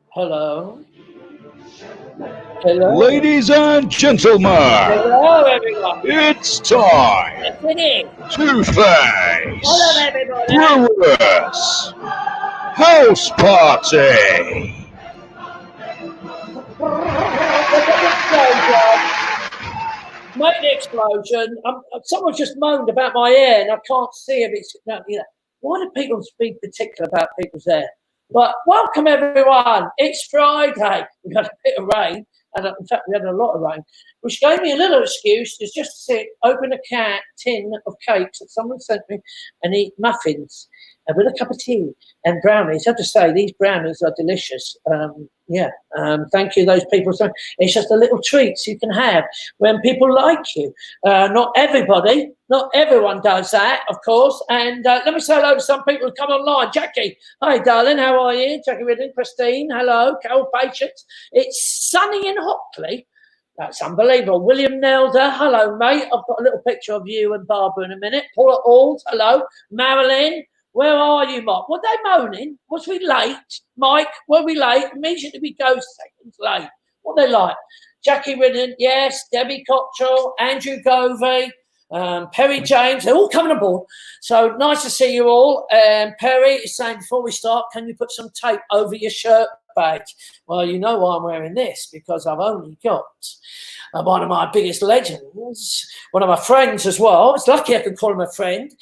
Hello. Hello. Ladies and gentlemen. Hello, everyone. It's time Yes, it is. to face Hello, everybody. Brewers House Party. Made the explosion. Someone just moaned about my hair, and I can't see if it's. Why do people be particular about people's hair? But welcome, everyone. It's Friday. We've had a bit of rain, and in fact, we had a lot of rain, which gave me a little excuse to just sit, open a tin of cakes that someone sent me, and eat muffins with a cup of tea and brownies. I have to say, these brownies are delicious. Thank you, those people. So it's just a little treats you can have when people like you. Not everybody, not everyone does that, of course. And let me say hello to some people who come online. Jackie, hi, darling, how are you? Jackie Riddon, Christine, hello. Carol Patience. It's sunny in Hockley. That's unbelievable. William Nelder, hello, mate. I've got a little picture of you and Barbara in a minute. Paula Alls, hello. Marilyn. Where are you, Mike? Were they moaning? Was we late? Mike, were we late? Immediately we go seconds late. What are they like? Jackie Riddon, yes. Debbie Cottrell, Andrew Govey, Perry James, they're all coming aboard. So nice to see you all. Perry is saying, before we start, can you put some tape over your shirt badge? Well, you know why I'm wearing this, because I've only got one of my biggest legends, one of my friends as well. It's lucky I can call him a friend.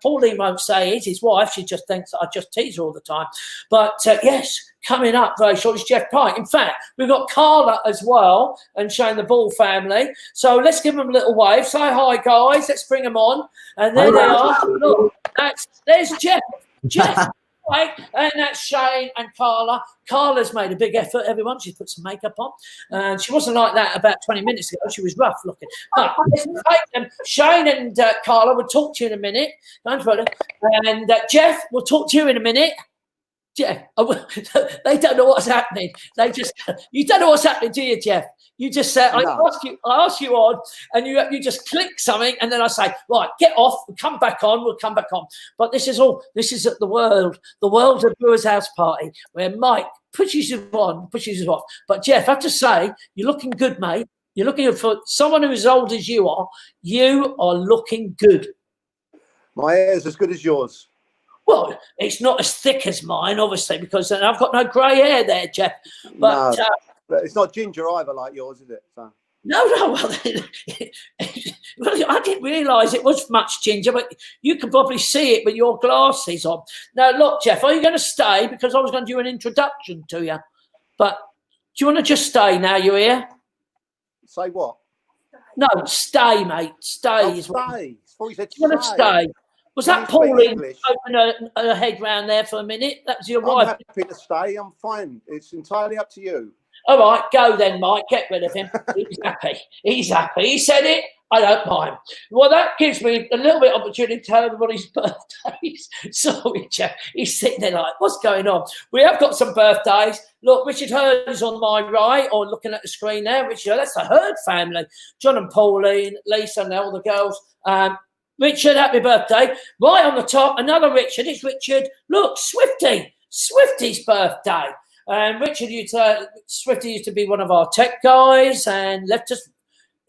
Pauline won't say it. His wife, she just thinks I just tease her all the time. But yes, coming up very short is Geoff Pike. In fact, we've got Carla as well and Shane the Ball family. So let's give them a little wave. Say hi, guys. Let's bring them on. And there they are. Look, there's Geoff. Geoff. Right, and that's Shane and Carla. Carla's made a big effort, everyone. She put some makeup on. And she wasn't like that about 20 minutes ago. She was rough looking. But Shane and Carla will talk to you in a minute. And Geoff, we'll talk to you in a minute. Geoff, they don't know what's happening. You don't know what's happening, do you, Geoff? You just said, no. I ask you on, and you just click something, and then I say, right, get off, we'll come back on. But this is at the world of Brewers House Party, where Mike pushes you on, pushes you off. But Geoff, I have to say, you're looking good, mate. You're looking good for someone who's as old as you are. You are looking good. My hair's as good as yours. Well, it's not as thick as mine, obviously, because I've got no grey hair there, Geoff. But no. But it's not ginger either like yours, is it? So. No. Well, I didn't realise it was much ginger, but you can probably see it with your glasses on. Now, look, Geoff, are you going to stay? Because I was going to do an introduction to you. But do you want to just stay now you're here? Say what? No, stay, mate. Stay. Stay. You said want to stay? Was that Pauline open her head round there for a minute? That was your wife. I'm happy to stay. I'm fine. It's entirely up to you. All right, go then, Mike. Get rid of him. He's happy. He said it. I don't mind. Well, that gives me a little bit of opportunity to tell everybody's birthdays. Sorry, Geoff. He's sitting there like, what's going on? We have got some birthdays. Look, Richard Hurd is on my right, or looking at the screen there. Richard, that's the Hurd family. John and Pauline, Lisa, and all the girls. Richard, happy birthday. Right on the top, another Richard. It's Richard. Look, Swifty's birthday. And Swifty used to be one of our tech guys and left us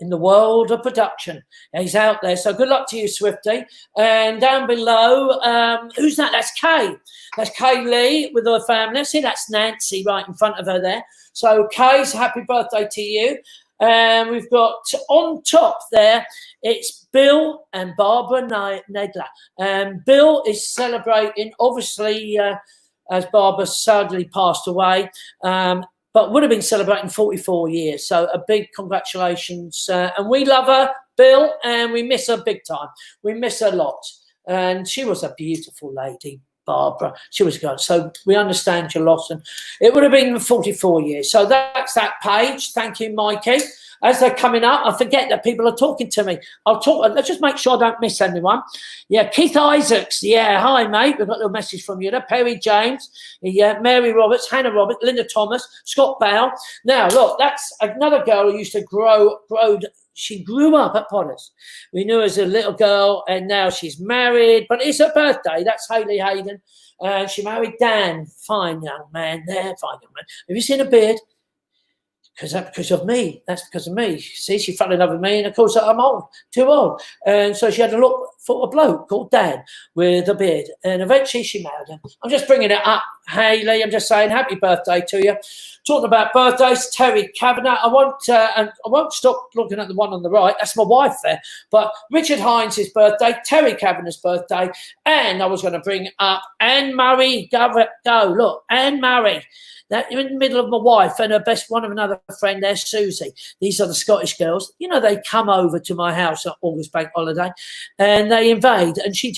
in the world of production. He's out there. So good luck to you, Swifty. And down below, who's that? That's Kay. That's Kay Lee with her family. See, that's Nancy right in front of her there. So Kay's happy birthday to you. And we've got on top there, it's Bill and Barbara Nedler. And Bill is celebrating, obviously, as Barbara sadly passed away, but would have been celebrating 44 years. So a big congratulations. And we love her, Bill, and we miss her big time. We miss her a lot. And she was a beautiful lady, Barbara. She was good. So we understand your loss. And it would have been 44 years. So that's that page. Thank you, Mikey. As they're coming up, I forget that people are talking to me. Let's just make sure I don't miss anyone. Yeah, Keith Isaacs. Yeah, hi, mate. We've got a little message from you there. Perry James. Yeah, Mary Roberts, Hannah Roberts, Linda Thomas, Scott Bale. Now, look, that's another girl who used to grow She grew up at Potters. We knew her as a little girl, and now she's married. But it's her birthday. That's Hayley Hayden. She married Dan. Fine young man there. Fine young man. Have you seen a beard? Because of me. That's because of me. See, she fell in love with me, and of course I'm old, too old. And so she had to look for a bloke called Dan with a beard. And eventually she married him. I'm just bringing it up, Hayley. I'm just saying happy birthday to you. Talking about birthdays, Terry Kavanagh. I won't stop looking at the one on the right. That's my wife there. But Richard Hines' birthday, Terry Kavanagh's birthday, and I was going to bring up Anne Murray. Go, look, Anne Murray. That you're in the middle of my wife and her best one of another friend there, Susie. These are the Scottish girls. You know, they come over to my house at August Bank Holiday and they invade. And she's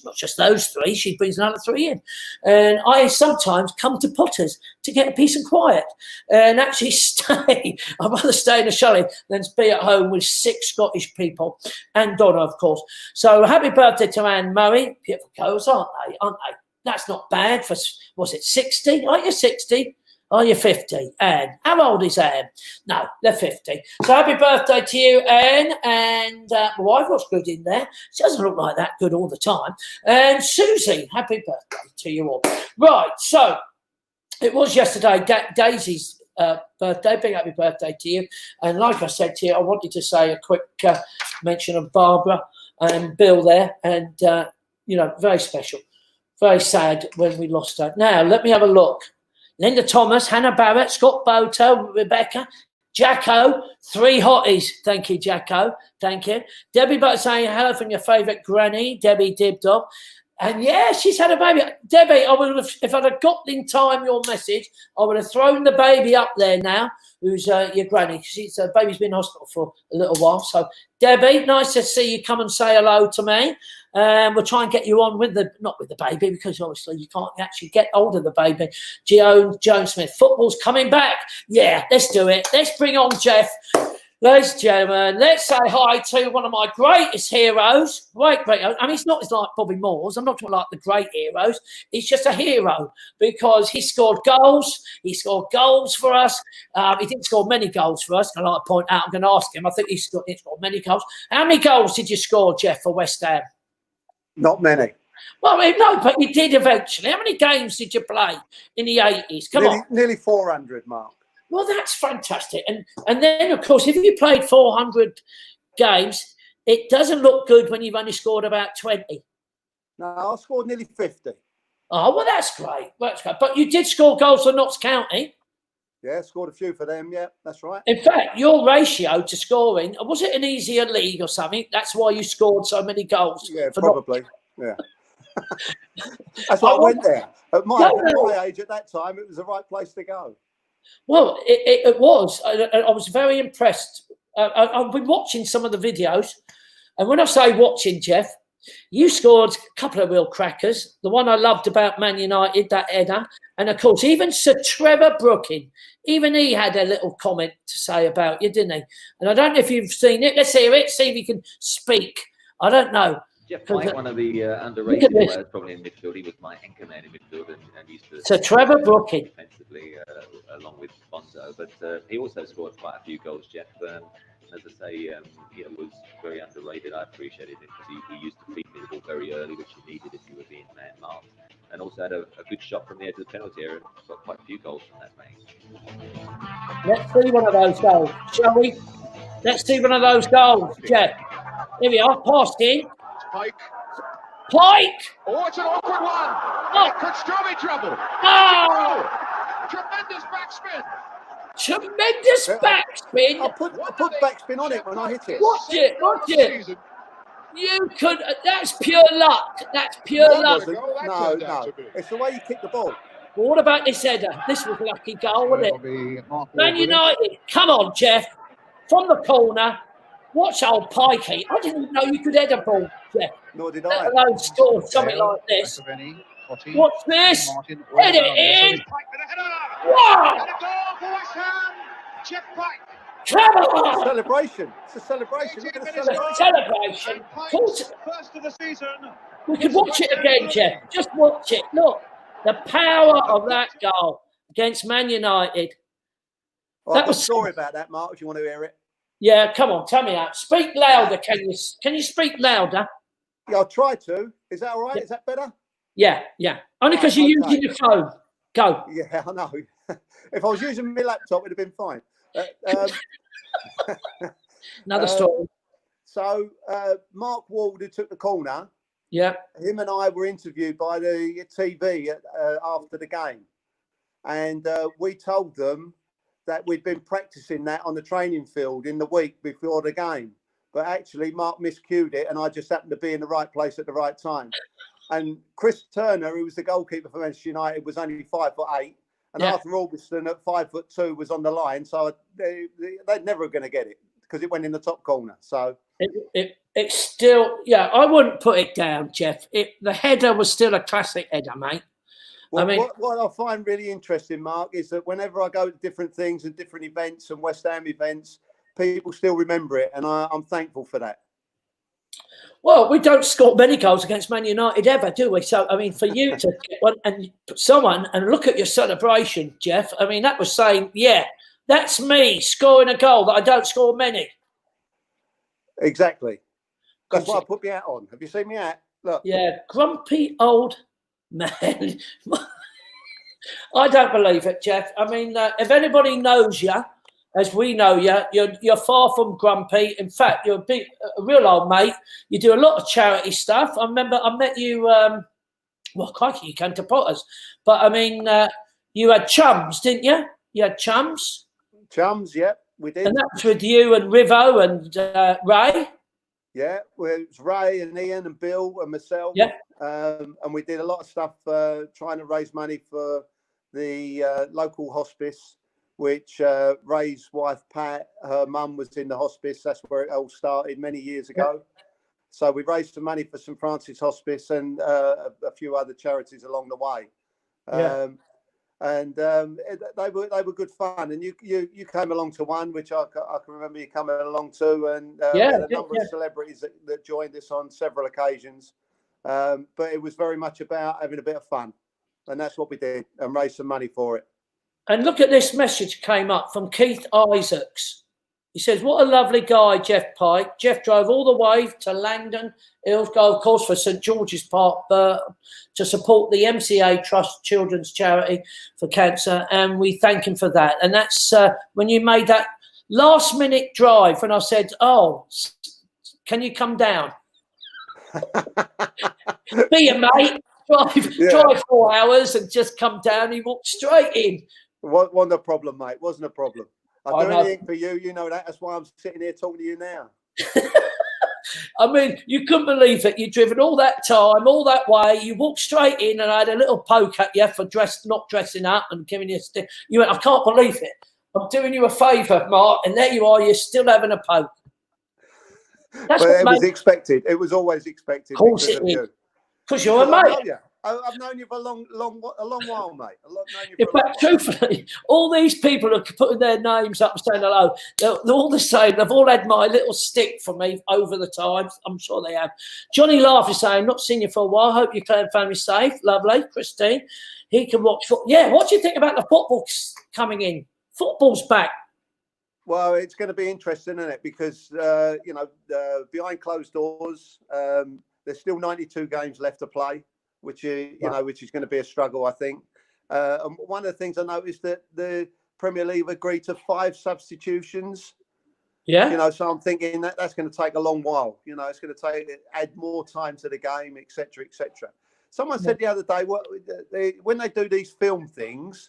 not just those three, she brings another three in. And I sometimes come to Potters to get a peace and quiet and actually stay. I'd rather stay in a chalet than be at home with 6 Scottish people and Donna, of course. So happy birthday to Anne Murray. Beautiful girls, aren't they? That's not bad for, was it 60? Are you 60? Are you 50? Anne. How old is Anne? No, they're 50. So happy birthday to you, Anne. And my wife was good in there. She doesn't look like that good all the time. And Susie, happy birthday to you all. Right, so it was yesterday Daisy's birthday. Big happy birthday to you. And like I said to you, I wanted to say a quick mention of Barbara and Bill there. And, very special. Very sad when we lost her. Now, let me have a look. Linda Thomas, Hannah Barrett, Scott Boto, Rebecca, Jacko, 3 hotties. Thank you, Jacko. Thank you. Debbie Butt saying hello from your favourite granny, Debbie Dibdog. And yeah, she's had a baby. Debbie, if I'd have got in time your message, I would have thrown the baby up there now, who's your granny. She's baby's been in hospital for a little while. So, Debbie, nice to see you come and say hello to me. We'll try and get you on not with the baby, because obviously you can't actually get hold of the baby. Joan Smith, football's coming back. Yeah, let's do it. Let's bring on Geoff. Ladies and gentlemen, let's say hi to one of my greatest heroes. Great. I mean, it's not as like Bobby Moore's. I'm not talking like the great heroes. He's just a hero because he scored goals. He scored goals for us. He didn't score many goals for us. I'd like to point out, I'm going to ask him. I think he scored many goals. How many goals did you score, Geoff, for West Ham? Not many. Well, no, but you did eventually. How many games did you play in the 80s? Come on. Nearly 400, Mark. Well, that's fantastic. And then, of course, if you played 400 games, it doesn't look good when you've only scored about 20. No, I scored nearly 50. Oh, well, that's great. That's great. But you did score goals for Notts County. Yeah, scored a few for them. Yeah, that's right. In fact, your ratio to scoring, was it an easier league or something? That's why you scored so many goals. Yeah, probably. Yeah. That's why I went there. At my age at that time, it was the right place to go. Well, it was. I was very impressed. I've been watching some of the videos. And when I say watching, Geoff, you scored a couple of real crackers. The one I loved about Man United, that header. And, of course, even Sir Trevor Brooking, even he had a little comment to say about you, didn't he? And I don't know if you've seen it. Let's hear it. See if he can speak. I don't know. Geoff Pike, one of the underrated players, probably in midfield. He was my anchor man in midfield and used to... Sir Trevor Brooking. Defensively, along with Bonzo. But he also scored quite a few goals, Geoff. As I say, he was very underrated. I appreciated it because he used to feed me the ball very early, which you needed if you were being man-marked. And also had a good shot from the edge of the penalty area and got quite a few goals from that, mate. Let's see one of those goals, shall we? Let's see one of those goals, Geoff. Here we are, passed in. Pike. Oh, it's an awkward one. Oh. It could still be trouble. Oh. Tremendous backspin. Tremendous backspin. I put backspin on it when I hit it. Watch it. You could. That's pure luck. That's pure luck. No. It's the way you kick the ball. Well, what about this header? This was a lucky goal, wasn't it? Man United. Come on, Geoff. From the corner. Watch old Pikey. I didn't even know you could head a ball, Geoff. Nor did I. Let alone score something like this. Watch this. Head it in. Wow. And a goal for West Ham. Geoff Pike. Come on. Celebration. It's a celebration. Look at the celebration. First of the season. We could watch it again, Geoff. Just watch it. Look, the power of that goal against Man United. Well, I've got a story about that, Mark, if you want to hear it. Yeah, come on, tell me out. Speak louder, can you? Can you speak louder? Yeah, I'll try to. Is that all right? Is that better? Yeah. Only because you're using your phone. Go. Yeah, I know. If I was using my laptop, it would have been fine. Another story. So Mark Ward, who took the corner, Yeah. him and I were interviewed by the TV after the game. And we told them that we'd been practicing that on the training field in the week before the game. But actually, Mark miscued it, and I just happened to be in the right place at the right time. And Chris Turner, who was the goalkeeper for Manchester United, was only 5'8", and Arthur Albiston at 5'2" was on the line. So they're never going to get it because it went in the top corner. So it's still, I wouldn't put it down, Geoff. The header was still a classic header, mate. Well, I mean, what I find really interesting, Mark, is that whenever I go to different things and different events and West Ham events, people still remember it, and I'm thankful for that. Well, we don't score many goals against Man United ever, do we? So, I mean, for you to get one and someone and look at your celebration, Geoff, I mean, that was saying, yeah, that's me scoring a goal that I don't score many. Exactly. That's why I put my hat on. Have you seen my hat? Look. Yeah, grumpy old man. I don't believe it, Geoff. I mean, if anybody knows you, as we know you, you're far from grumpy. In fact, you're a real old mate. You do a lot of charity stuff. I remember I met you, well, crikey, you came to Potters. But, I mean, you had chums, didn't you? You had chums? Chums, yeah, we did. And that was with you and Rivo and Ray? Yeah, well, it was Ray and Ian and Bill and myself. Yeah. And we did a lot of stuff trying to raise money for the local hospice, which Ray's wife, Pat, her mum was in the hospice. That's where it all started many years ago. Yeah. So we raised some money for St Francis Hospice and a few other charities along the way. Yeah. And they were good fun. And you came along to one, which I can remember you coming along to, and we had a number of celebrities that joined us on several occasions. But it was very much about having a bit of fun, and that's what we did, and raised some money for it. And look at this message came up from Keith Isaacs. He says, "What a lovely guy, Geoff Pike. Geoff drove all the way to Langdon Hills Golf Course for St George's Park to support the MCA Trust Children's Charity for Cancer, and we thank him for that." And that's when you made that last-minute drive, and I said, "Oh, can you come down?" Be a mate. Drive 4 hours and just come down. He walked straight in. Wasn't a problem, mate. Wasn't a problem. I'd do anything for you. You know that. That's why I'm sitting here talking to you now. I mean, you couldn't believe it. You'd driven all that time, all that way. You walked straight in, and I had a little poke at you for not dressing up and giving you a stick. You went, "I can't believe it. I'm doing you a favour, Mark." And there you are. You're still having a poke. But it was expected. It was always expected. Of course it is. Because you're a mate. I've known you for a long while, mate. In fact, truthfully, all these people are putting their names up and saying hello. They're all the same. They've all had my little stick for me over the time. I'm sure they have. Johnny Laugh is saying, "Not seen you for a while. Hope your family's safe." Lovely. Christine, he can watch football. Yeah, what do you think about the football coming in? Football's back. Well, it's going to be interesting, isn't it? Because, behind closed doors, there's still 92 games left to play, which is going to be a struggle, I think. And one of the things I noticed that the Premier League agreed to 5 substitutions. Yeah. So I'm thinking that's going to take a long while. It's going to add more time to the game, etc., etc. Someone said the other day, when they do these film things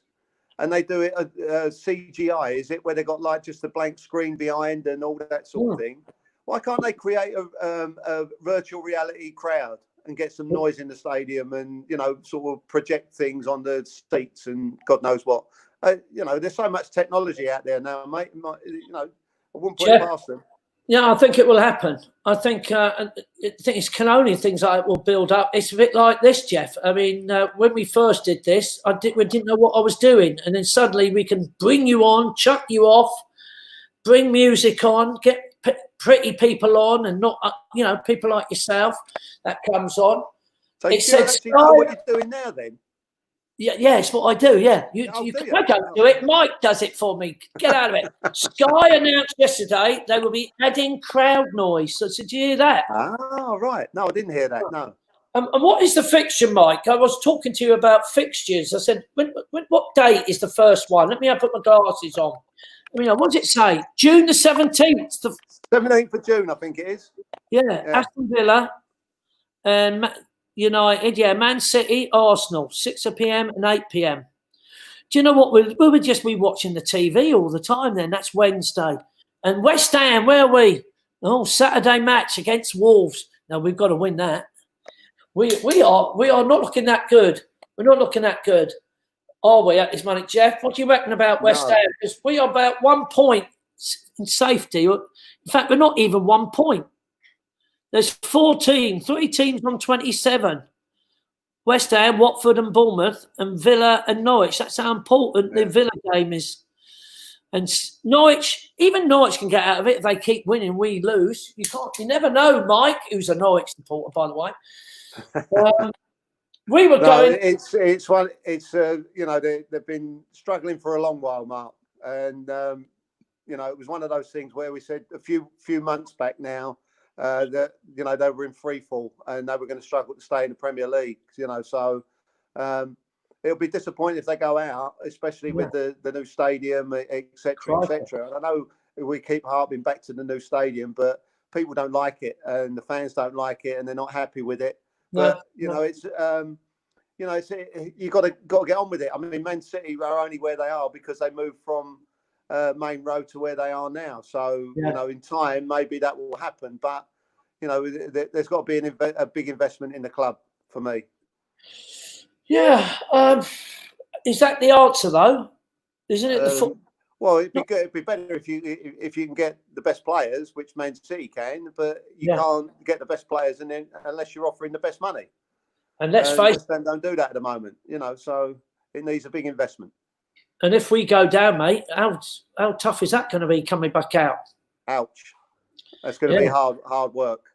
and they do it CGI, is it where they got like just a blank screen behind and all that sort of thing? Why can't they create a virtual reality crowd and get some noise in the stadium and, sort of project things on the seats and God knows what? There's so much technology out there now, mate. I wouldn't put it past them. Yeah, I think it will happen. I think it's only things like it will build up. It's a bit like this, Geoff. I mean, when we first did this, we didn't know what I was doing. And then suddenly we can bring you on, chuck you off, bring music on, get pretty people on, and not people like yourself that comes on. So you actually know what you're doing now then? Yeah, it's what I do. Yeah, I don't do it. Mike does it for me. Get out of it. Sky announced yesterday they will be adding crowd noise. So did you hear that? Ah, right. No, I didn't hear that. No. And what is the fixture, Mike? I was talking to you about fixtures. I said, what date is the first one? Let me put my glasses on. What does it say? June the 17th. 17th of June, I think it is. Yeah. Aston Villa and United. Yeah, Man City, Arsenal, 6 p.m. and 8 p.m. Do you know what? We would just be watching the TV all the time then. That's Wednesday. And West Ham, where are we? Oh, Saturday match against Wolves. No, we've got to win that. We are not looking that good. We're not looking that good, are we, at this moment, Geoff? What do you reckon about West Ham? Because we are about 1 point in safety. In fact, we're not even 1 point. There's 3 teams from 27. West Ham, Watford and Bournemouth, and Villa and Norwich. That's how important the Villa game is. And Norwich, even Norwich can get out of it if they keep winning. We lose. You never know, Mike, who's a Norwich supporter, by the way. We were going. It's one. It's they've been struggling for a long while, Mark, and it was one of those things where we said a few months back now that they were in free fall and they were going to struggle to stay in the Premier League. So it'll be disappointing if they go out, especially with the new stadium, etc., etc. I know we keep harping back to the new stadium, but people don't like it, and the fans don't like it, and they're not happy with it. But it's you got to get on with it. I mean, Man City are only where they are because they moved from Main Road to where they are now. So in time maybe that will happen. But there's got to be a big investment in the club for me. Yeah, is that the answer though? Isn't it? Well, it'd be better if you can get the best players, which Man City can, but you can't get the best players unless you're offering the best money. And let's face it, don't do that at the moment, so it needs a big investment. And if we go down, mate, how tough is that going to be coming back out? Ouch. That's going to be hard work.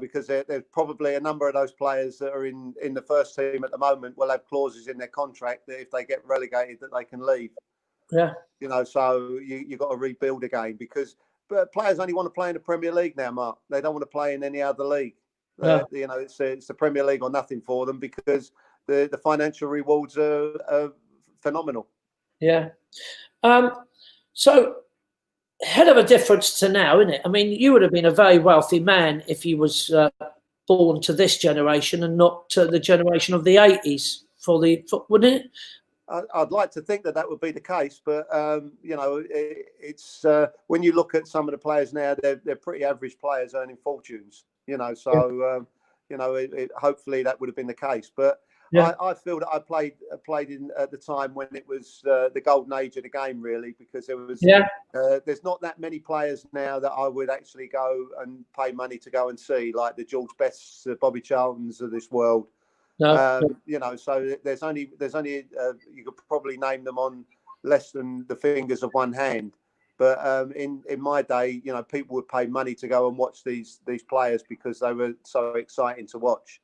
Because there's probably a number of those players that are in the first team at the moment will have clauses in their contract that if they get relegated that they can leave. Yeah. So you got to rebuild again because players only want to play in the Premier League now, Mark. They don't want to play in any other league. Yeah. It's the Premier League or nothing for them because the financial rewards are phenomenal. Yeah. So hell of a difference to now, isn't it? I mean, you would have been a very wealthy man if you was born to this generation and not to the generation of the 80s, wouldn't it? I'd like to think that would be the case, but it's when you look at some of the players now, they're pretty average players earning fortunes. Hopefully that would have been the case. But I feel that I played in at the time when it was the golden age of the game, really, because there was there's not that many players now that I would actually go and pay money to go and see, like the George Bests, the Bobby Charltons of this world. So there's only you could probably name them on less than the fingers of one hand. But in my day, people would pay money to go and watch these players because they were so exciting to watch.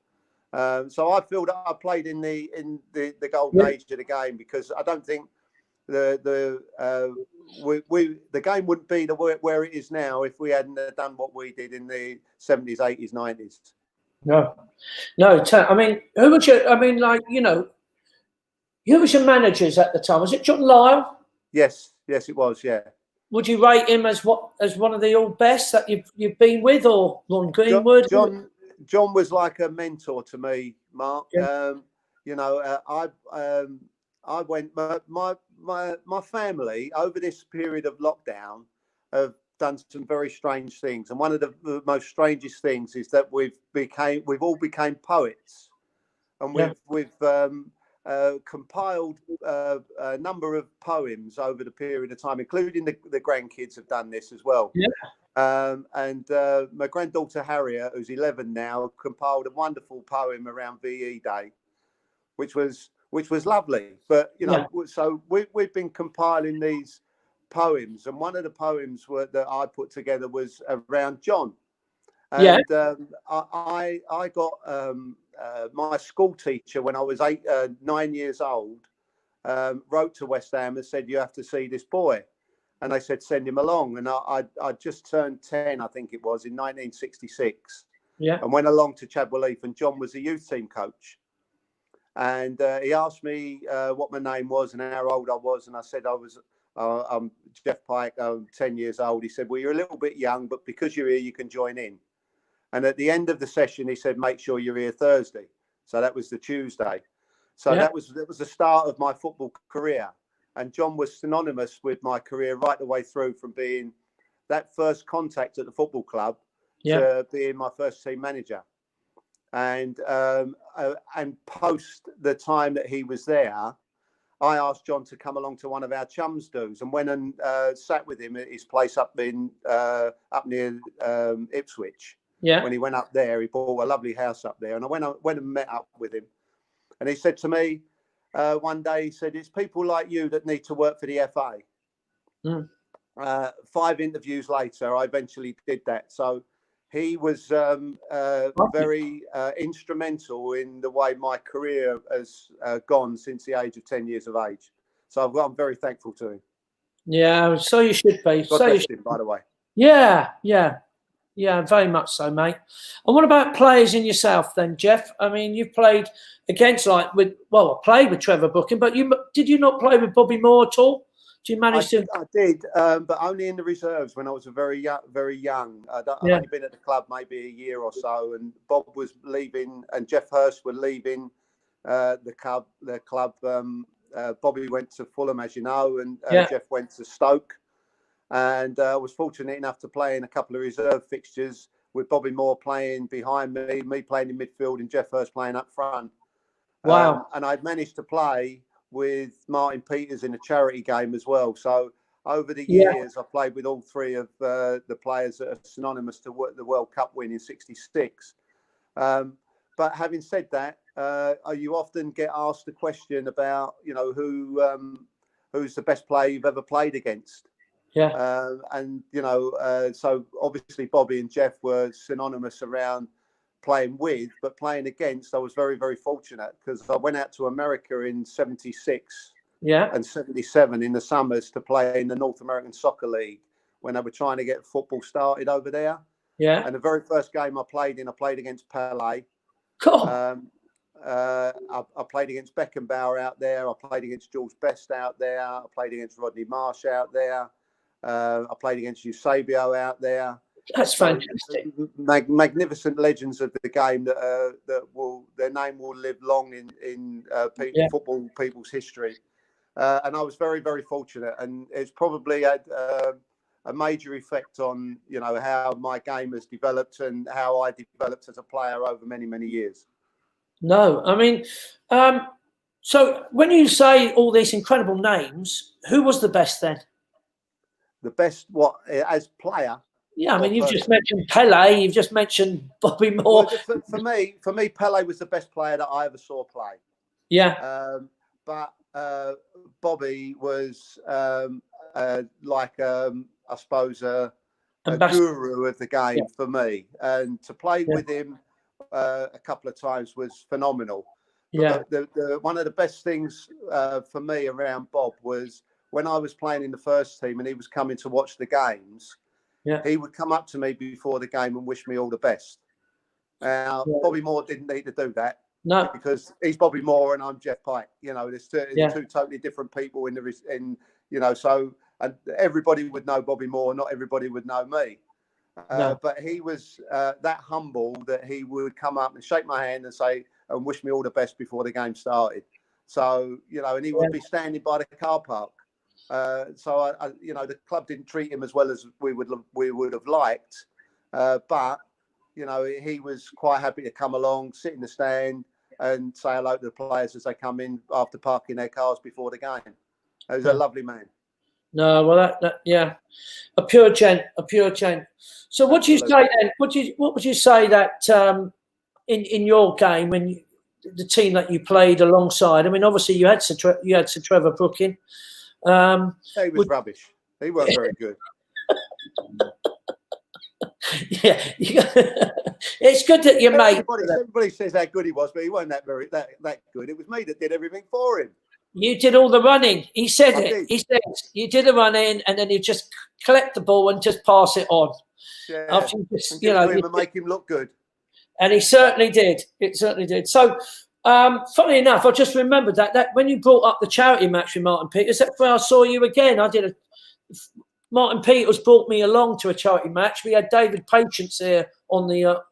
So I feel that I played in the golden age of the game because I don't think the game wouldn't be where it is now if we hadn't done what we did in the 70s, 80s, 90s. No. I mean, who was your? I mean, who was your managers at the time? Was it John Lyle? Yes, it was. Yeah. Would you rate him as one of the all best that you've been with, or Ron Greenwood? John was like a mentor to me, Mark. Yeah. I went. My family over this period of lockdown have done some very strange things, and one of the most strangest things is that we've all became poets, and we've compiled a number of poems over the period of time, including the grandkids have done this as well. Yeah. And my granddaughter Harriet, who's 11 now, compiled a wonderful poem around VE Day, which was lovely. But so we've been compiling these poems, and one of the poems that I put together was around John. And I got my school teacher, when I was 9 years old, wrote to West Ham and said, "You have to see this boy." And they said, "Send him along." And I just turned 10, I think it was, in 1966. Yeah. And went along to Chadwell Heath, and John was the youth team coach. And he asked me what my name was and how old I was. And I said, I'm Geoff Pike, I'm 10 years old. He said, "Well, you're a little bit young, but because you're here, you can join in." And at the end of the session, he said, "Make sure you're here Thursday." So that was the Tuesday. So that was the start of my football career. And John was synonymous with my career right the way through, from being that first contact at the football club to being my first team manager. And post the time that he was there, I asked John to come along to one of our chums do's, and went and sat with him at his place up near Ipswich. Yeah. When he went up there, he bought a lovely house up there, and I went and met up with him. And he said to me one day, he said, "It's people like you that need to work for the FA." 5 interviews later, I eventually did that. So he was very instrumental in the way my career has gone since the age of 10 years of age. So I'm very thankful to him. Yeah, so you should be. God bless him, by the way. Yeah, very much so, mate. And what about players in yourself then, Geoff? I mean, you've played against I played with Trevor Brooking, but did you not play with Bobby Moore at all? Did you manage to? I did, but only in the reserves when I was very young. I'd only been at the club maybe a year or so, and Bob was leaving, and Geoff Hurst were leaving the club. Bobby went to Fulham, as you know, and Geoff went to Stoke. And I was fortunate enough to play in a couple of reserve fixtures with Bobby Moore playing behind me playing in midfield, and Geoff Hurst playing up front. Wow. And I'd managed to play with Martin Peters in a charity game as well. So over the years, I played with all three of the players that are synonymous to the World Cup win in '66. But having said that, you often get asked the question about, who's the best player you've ever played against. Yeah. So obviously Bobby and Geoff were synonymous around playing with, but playing against, I was very, very fortunate, because I went out to America in '76 and '77 in the summers to play in the North American Soccer League when they were trying to get football started over there. Yeah. And the very first game I played against Pele. Cool. I played against Beckenbauer out there. I played against George Best out there. I played against Rodney Marsh out there. I played against Eusebio out there. That's fantastic. Magnificent legends of the game that their name will live long in football people's history. And I was very, very fortunate, and it's probably had a major effect on how my game has developed and how I developed as a player over many, many years. No, I mean, so when you say all these incredible names, who was the best then? The best, what, as player? Yeah, I mean, you've just mentioned Pele, you've just mentioned Bobby Moore. Well, for me, Pele was the best player that I ever saw play. Yeah. But Bobby was I suppose a guru of the game for me, and to play with him a couple of times was phenomenal. But one of the best things for me around Bob was when I was playing in the first team and he was coming to watch the games. He would come up to me before the game and wish me all the best. Now, Bobby Moore didn't need to do that. No, because he's Bobby Moore and I'm Geoff Pike. There's two totally different people so, and everybody would know Bobby Moore, not everybody would know me. But he was that humble that he would come up and shake my hand and say and wish me all the best before the game started. So and he would be standing by the car park. So the club didn't treat him as well as we would have liked, but he was quite happy to come along, sit in the stand, and say hello to the players as they come in after parking their cars before the game. He was a lovely man. No, well, a pure gent. So, what do you say then? What would you say that in your game when the team that you played alongside? I mean, obviously you had Sir Trevor Brooking. He was rubbish. He wasn't very good. Yeah, it's good that you made. Everybody says how good he was, but he wasn't that good. It was me that did everything for him. You did all the running. He said it. Did. He said you did the running, and then you just collect the ball and just pass it on. Yeah. After you just, and make him look good. And he certainly did. It certainly did. So, funny enough, I just remembered that when you brought up the charity match with Martin Peters, that's where I saw you again. Martin Peters brought me along to a charity match. We had David Patience here on the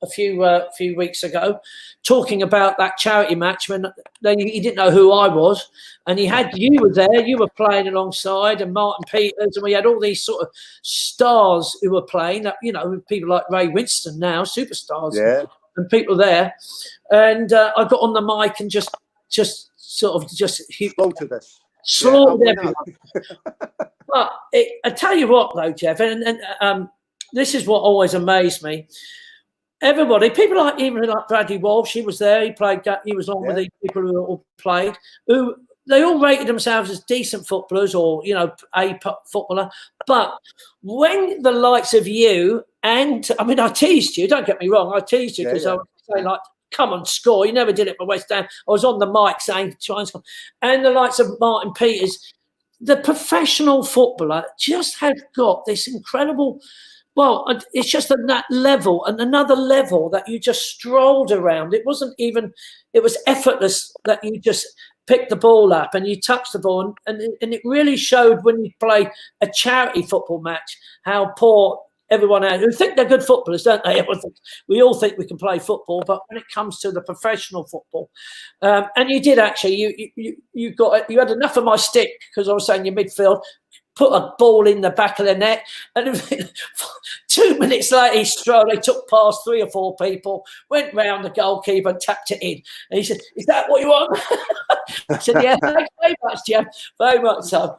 a few weeks ago, talking about that charity match when he didn't know who I was, and you were there. You were playing alongside, and Martin Peters, and we had all these sort of stars who were playing. People like Ray Winston now, superstars, and people there. And I got on the mic and just slaughtered us. Slaughtered everyone. But I tell you what, though, Geoff, and this is what always amazed me. Everybody, people even like Bradley Walsh, he was there. He was on with these people who all played. Who they all rated themselves as decent footballers, or a footballer. But when the likes of you and I teased you. Don't get me wrong, I teased you because I was saying come on, score. You never did it for West Ham. I was on the mic saying try and score. And the likes of Martin Peters, the professional footballer, just has got this incredible. Well, it's just at that level and another level that you just strolled around. It wasn't even, it was effortless that you just picked the ball up and you touched the ball. And it really showed when you play a charity football match how poor everyone is. Who think they're good footballers, don't they? We all think we can play football, but when it comes to the professional football, and you did actually, you had enough of my stick because I was saying your midfield. Put a ball in the back of the net, and 2 minutes later he strolled. He took past 3 or 4 people, went round the goalkeeper and tapped it in. And he said, "Is that what you want?" I said, "Yeah, thanks very much, Geoff. Very much so."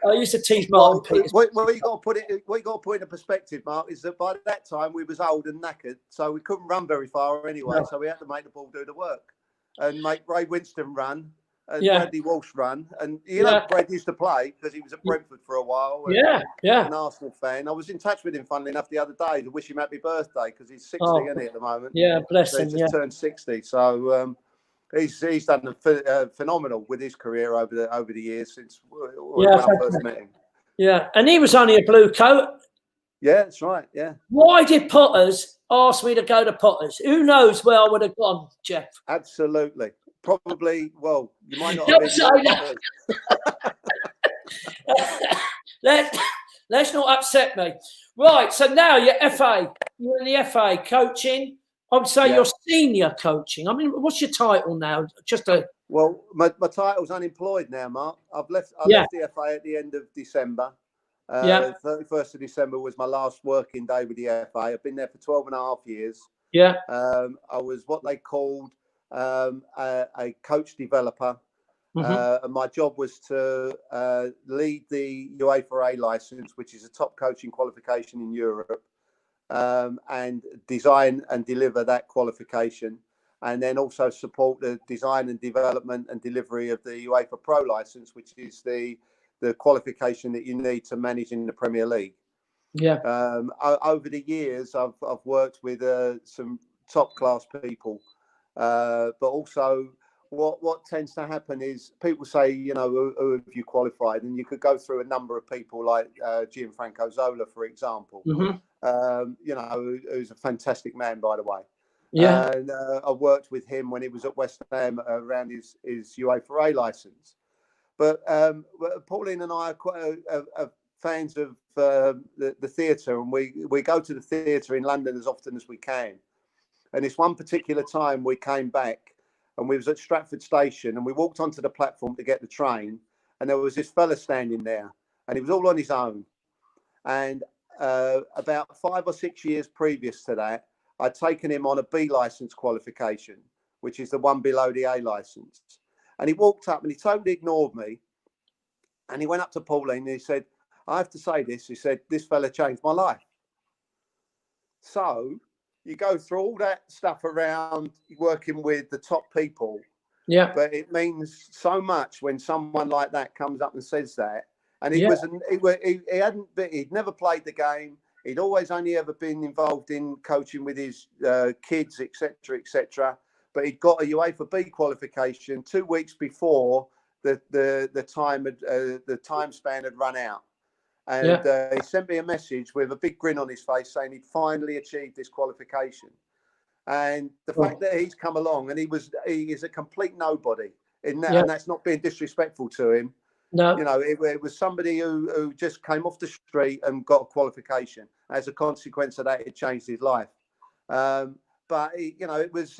I used to tease Martin Peters. What you got to put in perspective, Mark, is that by that time we was old and knackered, so we couldn't run very far anyway. No. So we had to make the ball do the work and make Ray Winston run. And Bradley Walsh run, and Brad used to play because he was at Brentford for a while. And, an Arsenal fan. I was in touch with him, funnily enough, the other day to wish him happy birthday because he's 60, isn't he, at the moment? Yeah, bless him. He just turned 60, so he's done phenomenal with his career over the years since when I first met him. Yeah, and he was only a blue coat. Yeah, that's right. Yeah. Why did Potters ask me to go to Potters? Who knows where I would have gone, Geoff? Absolutely. Probably, well, you might not have been. Let's not upset me. Right, so now you're in the FA coaching. I would say you're senior coaching. I mean, what's your title now? Well, my title's unemployed now, Mark. I left the FA at the end of December. 31st of December was my last working day with the FA. I've been there for 12 and a half years. Yeah. I was what they called a coach developer, and my job was to lead the UEFA A license, which is a top coaching qualification in Europe, and design and deliver that qualification, and then also support the design and development and delivery of the UEFA Pro license, which is the qualification that you need to manage in the Premier League. Yeah. Over the years, I've worked with some top class people. But also what tends to happen is people say, who have you qualified? And you could go through a number of people like Gianfranco Zola, for example, who's a fantastic man, by the way. Yeah. And I worked with him when he was at West Ham around his UEFA A license. But Pauline and I are quite fans of the theatre, and we go to the theatre in London as often as we can. And this one particular time we came back and we was at Stratford Station and we walked onto the platform to get the train, and there was this fella standing there and he was all on his own. And about 5 or 6 years previous to that, I'd taken him on a B licence qualification, which is the one below the A licence. And he walked up and he totally ignored me. And he went up to Pauline and he said, "I have to say this." He said, "This fella changed my life." So you go through all that stuff around working with the top people. Yeah. But it means so much when someone like that comes up and says that. And he'd never played the game. He'd always only ever been involved in coaching with his kids, etc., etc. But he'd got a UEFA B qualification 2 weeks before the time span had run out. And he sent me a message with a big grin on his face saying he'd finally achieved this qualification. And the fact that he's come along and he is a complete nobody in that, and that's not being disrespectful to him. No, you know, it was somebody who just came off the street and got a qualification. As a consequence of that, it changed his life. But you know, it was.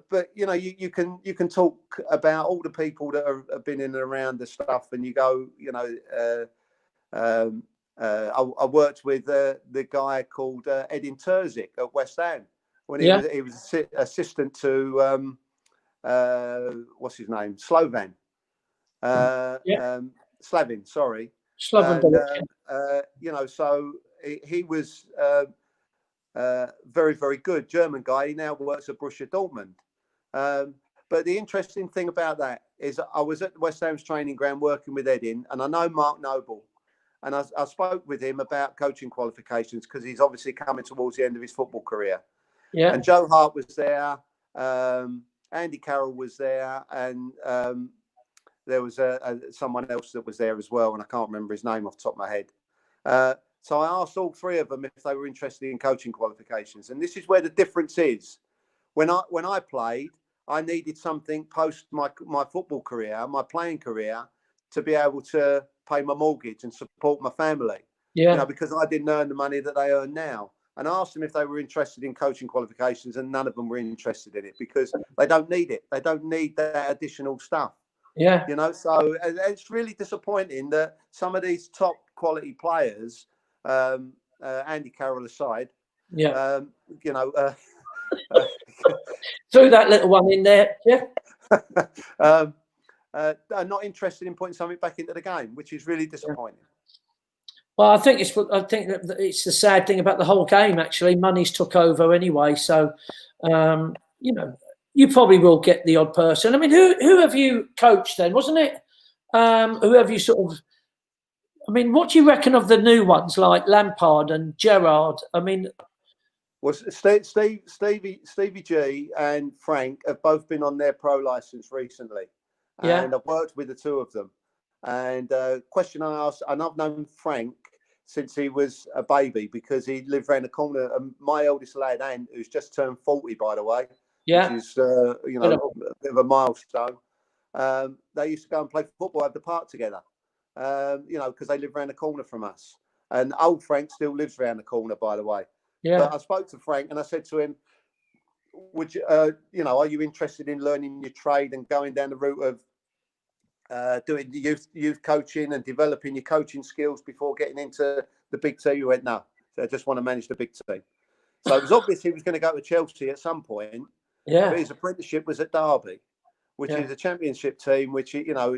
But you know, you can talk about all the people that have been in and around the stuff, and you go, you know. I worked with the guy called Edin Terzic at West Ham when he was assistant to what's his name, Slavin, sorry. You know, so he was very, very good German guy. He now works at Borussia Dortmund. But the interesting thing about that is I was at West Ham's training ground working with Edin, and I know Mark Noble. And I spoke with him about coaching qualifications because he's obviously coming towards the end of his football career. Yeah. And Joe Hart was there. Andy Carroll was there. And there was someone else that was there as well. And I can't remember his name off the top of my head. So I asked all three of them if they were interested in coaching qualifications. And this is where the difference is. When I played, I needed something post my football career, my playing career, to be able to pay my mortgage and support my family. Yeah. You know, because I didn't earn the money that they earn now. And I asked them if they were interested in coaching qualifications, and none of them were interested in it because they don't need it. They don't need that additional stuff. Yeah. You know, so it's really disappointing that some of these top quality players, Andy Carroll aside, you know, threw that little one in there, yeah. Are not interested in putting something back into the game, which is really disappointing. Well, I think that it's the sad thing about the whole game. Actually, money's took over anyway. So, you know, you probably will get the odd person. I mean, who have you coached then? Wasn't it? Who have you sort of? I mean, what do you reckon of the new ones like Lampard and Gerrard? I mean, well, Stevie G and Frank have both been on their pro license recently. And I've worked with the two of them. And question I asked, and I've known Frank since he was a baby because he lived around the corner. My eldest lad, Ant, who's just turned 40, by the way, which is, you know, a bit of a milestone. They used to go and play football at the park together, you know, because they live around the corner from us. And old Frank still lives around the corner, by the way. Yeah. But I spoke to Frank and I said to him, would you, you know, are you interested in learning your trade and going down the route of doing the youth coaching and developing your coaching skills before getting into the big team? You went, no, so I just want to manage the big team. So it was obvious he was going to go to Chelsea at some point. Yeah. But his apprenticeship was at Derby, which is a championship team, which you know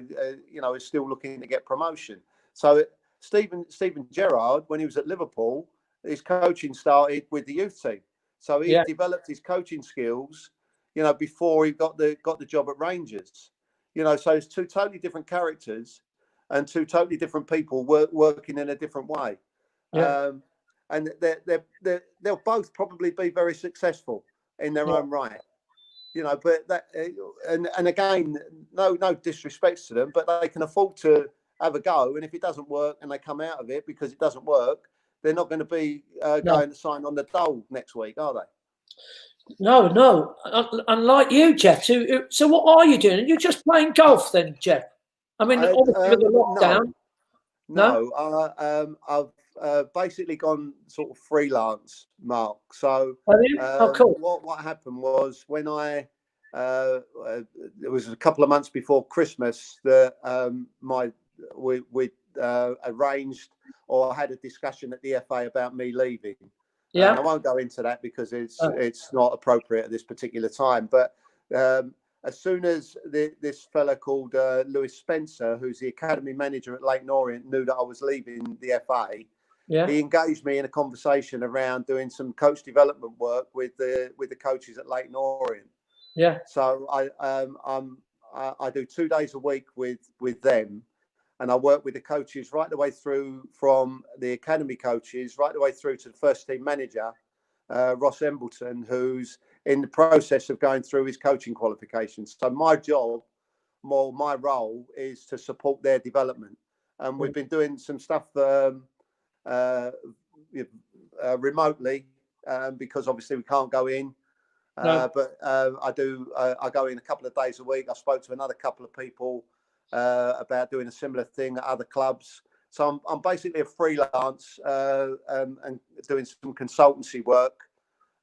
is still looking to get promotion. So Steven Gerrard, when he was at Liverpool, his coaching started with the youth team. So he developed his coaching skills, you know, before he got the job at Rangers. You know, so it's two totally different characters and two totally different people working in a different way. Yeah. And they'll both probably be very successful in their own right. You know, but that and again, no disrespect to them, but they can afford to have a go. And if it doesn't work and they come out of it because it doesn't work, they're not going to be going to sign on the dole next week, are they? No. Unlike you, Geoff. So what are you doing? You're just playing golf then, Geoff? I mean, obviously with the lockdown. No. I've basically gone sort of freelance, Mark. So cool. What happened was when it was a couple of months before Christmas that we arranged or had a discussion at the FA about me leaving. Yeah, I won't go into that because it's not appropriate at this particular time. But as soon as this fella called Lewis Spencer, who's the academy manager at Leyton Orient, knew that I was leaving the FA, he engaged me in a conversation around doing some coach development work with the coaches at Leyton Orient. Yeah. So I do 2 days a week with them. and I work with the coaches right the way through, from the academy coaches right the way through to the first team manager, Ross Embleton, who's in the process of going through his coaching qualifications. So my job, my role, is to support their development. And we've been doing some stuff remotely because obviously we can't go in. No. But I go in a couple of days a week. I spoke to another couple of people about doing a similar thing at other clubs. So I'm basically a freelance and doing some consultancy work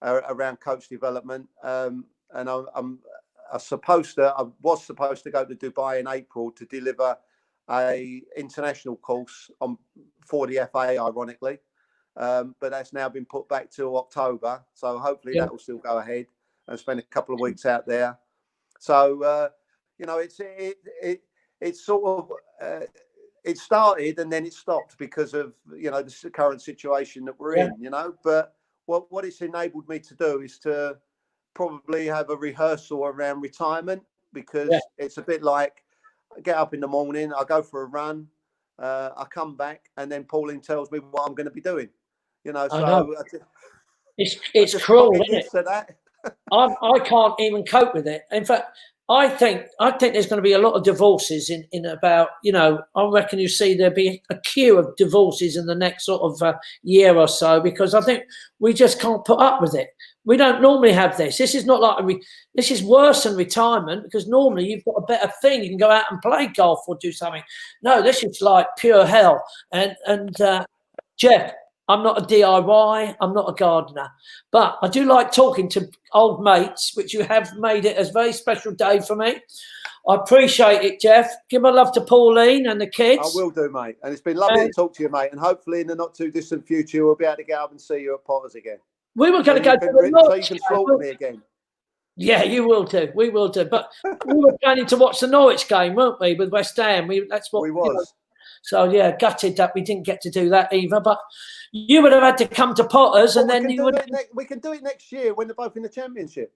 around coach development. And I was supposed to go to Dubai in April to deliver a international course for the FA, ironically. But that's now been put back till October. So hopefully that will still go ahead, and spend a couple of weeks out there. So, it's sort of, it started and then it stopped because of, the current situation that we're in, but what it's enabled me to do is to probably have a rehearsal around retirement, because it's a bit like I get up in the morning, I go for a run, I come back, and then Pauline tells me what I'm going to be doing, so it's cruel, isn't it? I can't even cope with it. In fact, I think there's going to be a lot of divorces in about, I reckon you see there'll be a queue of divorces in the next sort of year or so, because I think we just can't put up with it. We don't normally have this. This is not like this is worse than retirement, because normally you've got a better thing. You can go out and play golf or do something. No, this is like pure hell. And Geoff, I'm not a DIY, I'm not a gardener, but I do like talking to old mates, which you have made it a very special day for me. I appreciate it, Geoff. Give my love to Pauline and the kids. I will do, mate. And it's been lovely to talk to you, mate. And hopefully in the not too distant future, we'll be able to get up and see you at Potters again. We were going to go to the North. So you can slaughter me again. Yeah, you will do. We will do. But we were planning to watch the Norwich game, weren't we, with West Ham? That's what we was. So, yeah, gutted that we didn't get to do that either. But you would have had to come to Potters, and then you would. We can do it next year when they're both in the Championship.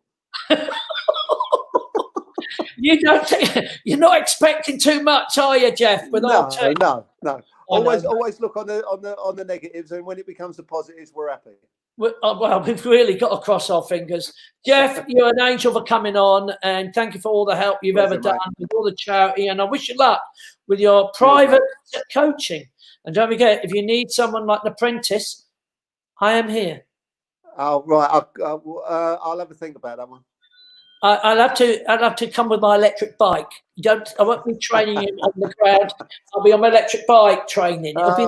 You're not expecting too much, are you, Geoff? No. Always look on the negatives, and when it becomes the positives, we're happy. Well, we've really got to cross our fingers. Geoff, you're an angel for coming on, and thank you for all the help you've ever done with all the charity, and I wish you luck with your private coaching. And don't forget, if you need someone like an apprentice, I am here. Oh, right. I'll have a think about that one. I'll have to come with my electric bike. I won't be training you on the ground. I'll be on my electric bike training. It'll be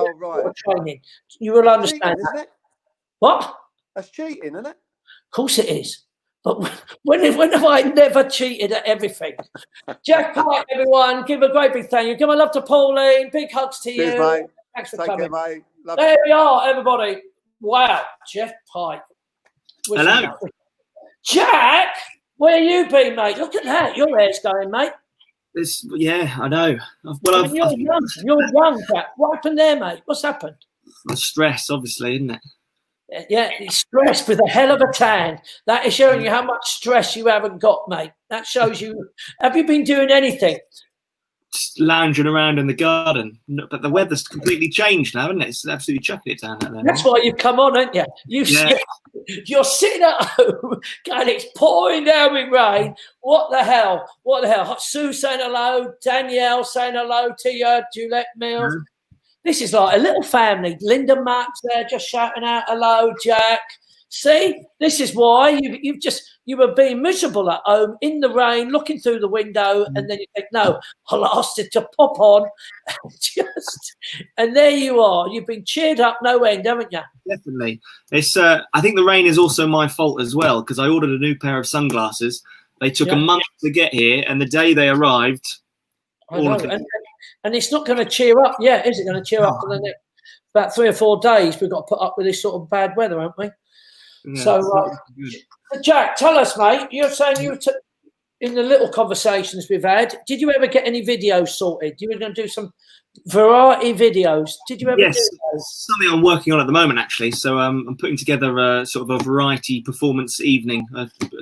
training. You will understand cheating, isn't it? What? That's cheating, isn't it? Of course it is. But when have I never cheated at everything? Geoff Pike, everyone, give a great big thank you. Give my love to Pauline. Big hugs to you. Cheers, mate. Thanks for Take coming. care, mate. There we are, everybody. Wow, Geoff Pike. Hello. Jack, where you been, mate? Look at that. Your hair's going, mate. I know. Well, you're young, Jack. What happened there, mate? What's happened? The stress, obviously, isn't it? Yeah, it's stress with a hell of a tan. That is showing you how much stress you haven't got, mate. That shows you. Have you been doing anything? Just lounging around in the garden. But the weather's completely changed now, isn't it? It's absolutely chucking it down there. That's why you've come on, haven't you? You're sitting at home and it's pouring down with rain. What the hell? Sue saying hello. Danielle saying hello to you. Juliette Mills. Mm-hmm. This is like a little family. Linda Marks there just shouting out hello, Jack. See, this is why you were being miserable at home in the rain, looking through the window, and then you think, no, I'll ask it to pop on, and there you are. You've been cheered up no end, haven't you? Definitely. It's. I think the rain is also my fault as well, because I ordered a new pair of sunglasses. They took a month to get here, and the day they arrived, and it's not going to cheer up yet, is it? Going to cheer up for the next about 3 or 4 days? We've got to put up with this sort of bad weather, haven't we? Yeah, so, Jack, tell us, mate. You're saying in the little conversations we've had, did you ever get any videos sorted? You were going to do some variety videos. Did you ever do those? Something I'm working on at the moment, actually. So I'm putting together a sort of a variety performance evening,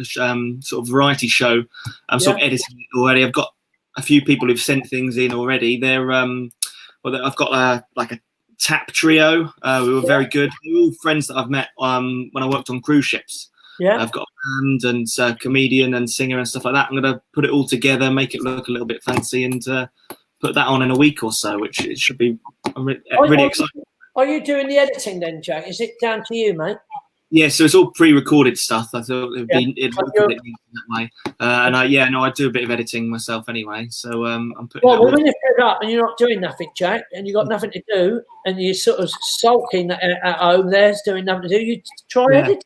sort of variety show. I'm sort of editing it already. I've got a few people who've sent things in already. They're well, I've got like a tap trio. We were very good. They're all friends that I've met when I worked on cruise ships. Yeah. I've got a band and comedian and singer and stuff like that. I'm going to put it all together, make it look a little bit fancy, and put that on in a week or so, which it should be really exciting. Are you doing the editing then, Jack? Is it down to you, mate? Yeah, so it's all pre-recorded stuff. I thought it'd look a bit neat that way. I do a bit of editing myself anyway. So I'm putting. Well, when you're fed up and you're not doing nothing, Jack, and you've got nothing to do, and you're sort of sulking at home, there's doing nothing to do. You try editing.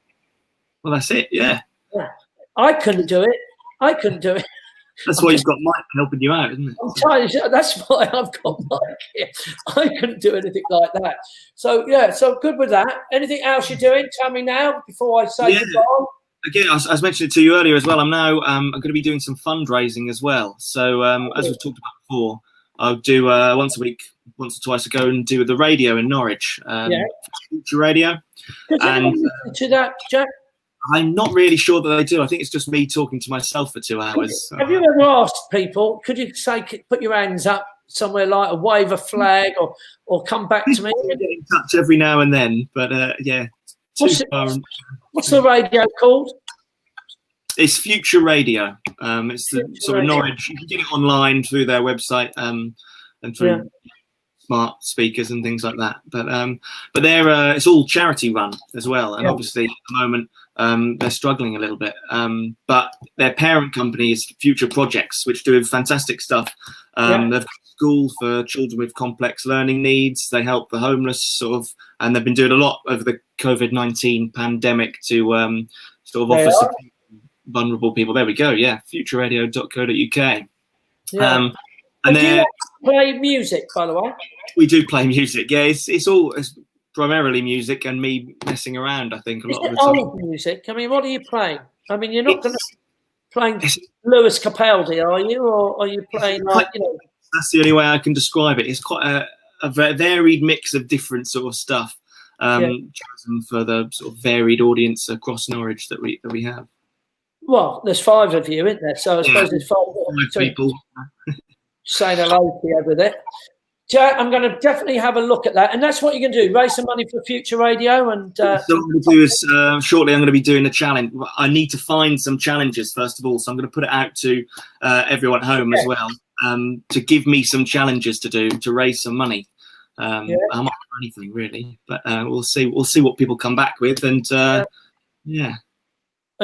Well, that's it. Yeah. I couldn't do it. That's why you've got Mike helping you out, isn't it? I'm telling you, that's why I've got Mike here. I couldn't do anything like that. So, so good with that. Anything else you're doing? Tell me now before I say goodbye. Again, I was mentioning it to you earlier as well. I'm going to be doing some fundraising as well. So, as we've talked about before, I'll do once a week, once or twice ago, and do the radio in Norwich. Future Radio. Does anyone listen to that, Jack? I'm not really sure that they do. I think it's just me talking to myself for 2 hours. Have you ever asked people, could you say, put your hands up somewhere, like wave a flag or come back to me? I get in touch every now and then, but What's the radio called? It's Future Radio. It's the sort of Norwich. You can get it online through their website and through smart speakers and things like that. But they're it's all charity run as well, and obviously at the moment they're struggling a little bit. But their parent company is Future Projects, which do fantastic stuff. They've got a school for children with complex learning needs. They help the homeless, and they've been doing a lot over the COVID-19 pandemic to sort of offer support to vulnerable people. There we go. Yeah, futureradio.co.uk. And do you play music, by the way? We do play music. Yeah, it's primarily music and me messing around, I think, a lot of the time. Old music? I mean, what are you playing? I mean, you're not going to playing Lewis Capaldi, are you? Or are you playing That's the only way I can describe it. It's quite a varied mix of different sort of stuff, chosen for the sort of varied audience across Norwich that we have. Well, there's 5 of you, isn't there? So I suppose there's 5 people. Saying hello to you over there. Jack, I'm going to definitely have a look at that. And that's what you're going to do, raise some money for Future Radio. And so what I'm going to do is, shortly I'm going to be doing a challenge. I need to find some challenges, first of all. So I'm going to put it out to everyone at home as well, to give me some challenges to do, to raise some money. I'm not for anything, really. But we'll see what people come back with. And, And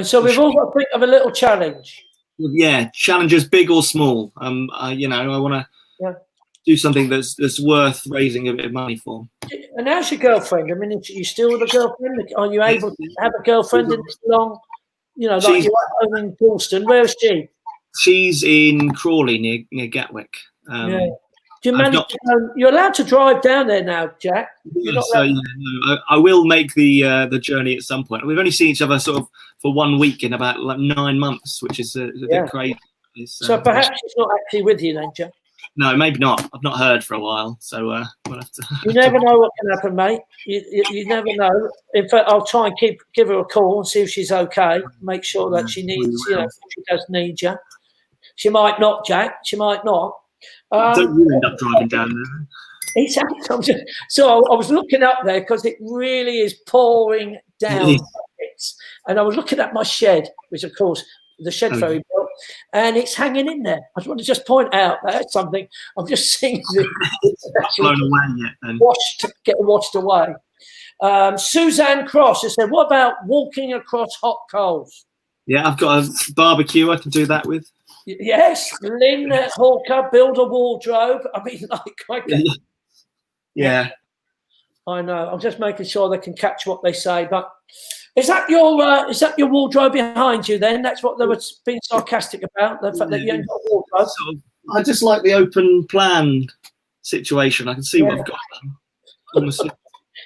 so we've all got to think of a little challenge. Yeah, challenges, big or small. I want to do something that's worth raising a bit of money for. And how's your girlfriend? I mean, are you still with a girlfriend? Are you able to have a girlfriend in this long? Like you're at home in Dalston. Where is she? She's in Crawley near Gatwick. Do you manage you're allowed to drive down there now, Jack? I will make the journey at some point. We've only seen each other sort of for 1 week in about 9 months, which is a bit crazy. So perhaps she's not actually with you then, Jack? No, maybe not. I've not heard for a while, so we'll have to. You never know what can happen, mate. You never know. In fact, I'll try and give her a call and see if she's okay. Make sure that she needs, she does need you. She might not, Jack. She might not. Don't you end up driving down there? So I was looking up there because it really is pouring down. And I was looking at my shed, which of course the shed ferry built, and it's hanging in there. I just want to just point out that's something I'm just seeing not blown away yet. Then getting washed away. Suzanne Cross has said, "What about walking across hot coals?" Yeah, I've got a barbecue I can do that with. Yes, Lynn Hawker, build a wardrobe. I mean, yeah. I know. I'm just making sure they can catch what they say. But is that your wardrobe behind you? Then that's what they were being sarcastic about. The fact that you ain't got a wardrobe. I just like the open plan situation. I can see what I've got.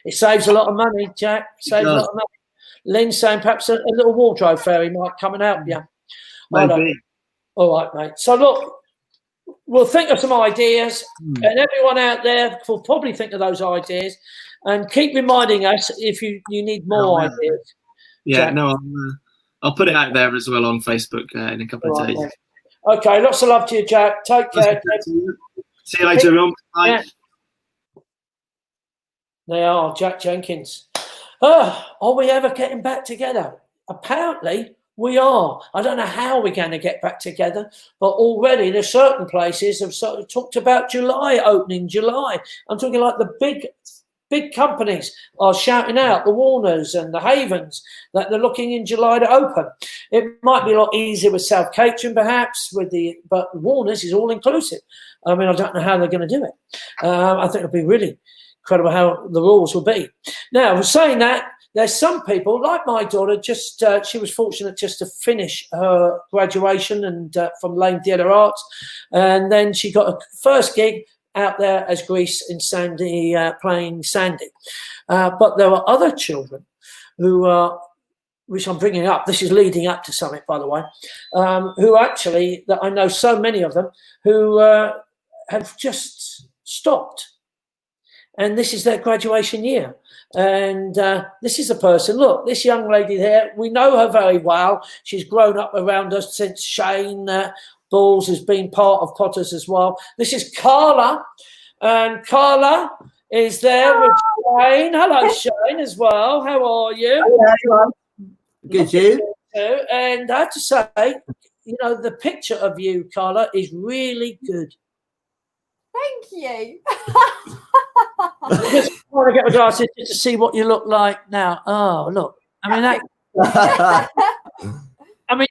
It saves a lot of money, Jack. Saves a lot of money. Lynn's saying perhaps a little wardrobe fairy might come and help you. Maybe. All right, mate. So look, we'll think of some ideas, and everyone out there will probably think of those ideas, and keep reminding us if you need more ideas. Yeah, Jack. I'll put it out there as well on Facebook in a couple of days. Mate. Okay, lots of love to you, Jack. Take care. See you later, everyone. Bye. Yeah. They are, Jack Jenkins. Are we ever getting back together? Apparently, we are. I don't know how we're going to get back together, but already there's certain places have sort of talked about July opening. July. I'm talking like the big companies are shouting out, the Warners and the Havens, that they're looking in July to open. It might be a lot easier with South Catering, perhaps, but Warners is all inclusive. I mean, I don't know how they're going to do it. I think it'll be really incredible how the rules will be. Now, saying that, there's some people, like my daughter, she was fortunate just to finish her graduation and from Lane Theatre Arts, and then she got a first gig out there as Grease in Sandy, playing Sandy. But there are other children who which I'm bringing up, this is leading up to something, by the way, who actually, that I know so many of them, who have just stopped. And this is their graduation year. And this is a person, look, this young lady here, we know her very well. She's grown up around us since Shane Balls has been part of Potters as well. This is Carla. And Carla is there with Shane. Hello, Shane, as well. How are you? Hello. Good, you? And I have to say, you know, the picture of you, Carla, is really good. Thank you. I just want to get my glasses just to see what you look like now. Oh, look. I mean,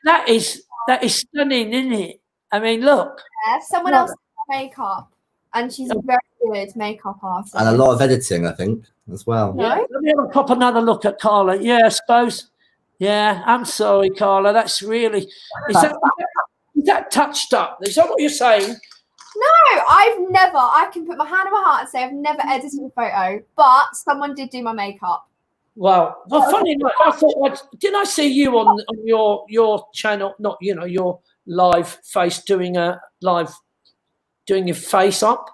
that is stunning, isn't it? I mean, look. Yeah, someone else makeup, and she's a very good makeup artist. And a lot of editing, I think, as well. Yeah. Let me have a pop another look at Carla. Yeah, I suppose. Yeah, I'm sorry, Carla. That's really. Is that touched up? Is that what you're saying? No, I can put my hand on my heart and say I've never edited a photo, but someone did do my makeup. Well, funny enough, I thought, didn't I see you on your channel, not, you know, your live face doing your face up?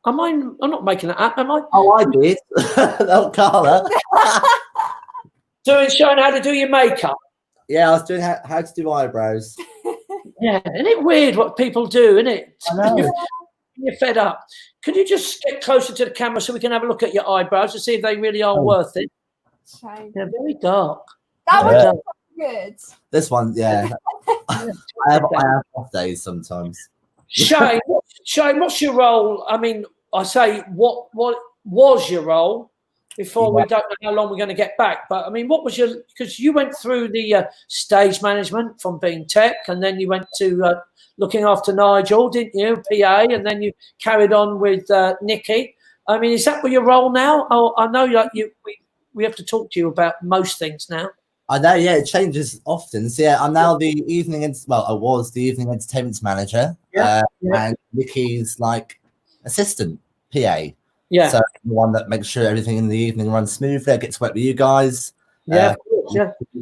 I'm not making that up, am I? Oh, I did. Oh, Carla. Showing how to do your makeup. Yeah, I was doing how to do eyebrows. Yeah, isn't it weird what people do, isn't it? I know. You're fed up. Could you just get closer to the camera so we can have a look at your eyebrows to see if they really are worth it? Shame. They're very dark. That was good. This one, yeah. I have off days sometimes. Shane, what's your role? I mean, I say what was your role before we don't know how long we're going to get back. But I mean, what was because you went through the stage management from being tech, and then you went to looking after Nigel, didn't you, PA, and then you carried on with Nikki. I mean, is that what your role now? Oh, I know we have to talk to you about most things now. I know, yeah, it changes often. So yeah, I'm now I was the evening entertainment manager. And Nikki's like assistant PA. Yeah. So the one that makes sure everything in the evening runs smoothly. I get to work with you guys. Yeah,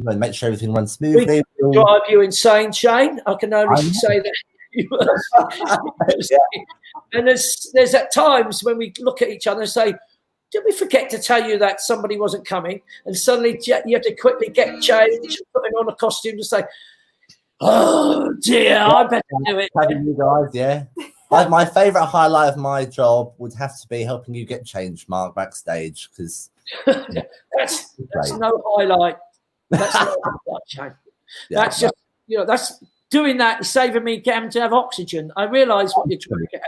make sure everything runs smoothly. We drive you insane, Shane. I can only say that. And there's at times when we look at each other and say, did we forget to tell you that somebody wasn't coming? And suddenly you have to quickly get changed, putting on a costume to say, oh dear, I better do it. Having you guys, yeah. My favourite highlight of my job would have to be helping you get changed, Mark, backstage, because that's no highlight. That's no highlight, Shane. That's just, you know, that's doing that is saving me getting to have oxygen. I realise what you're trying to get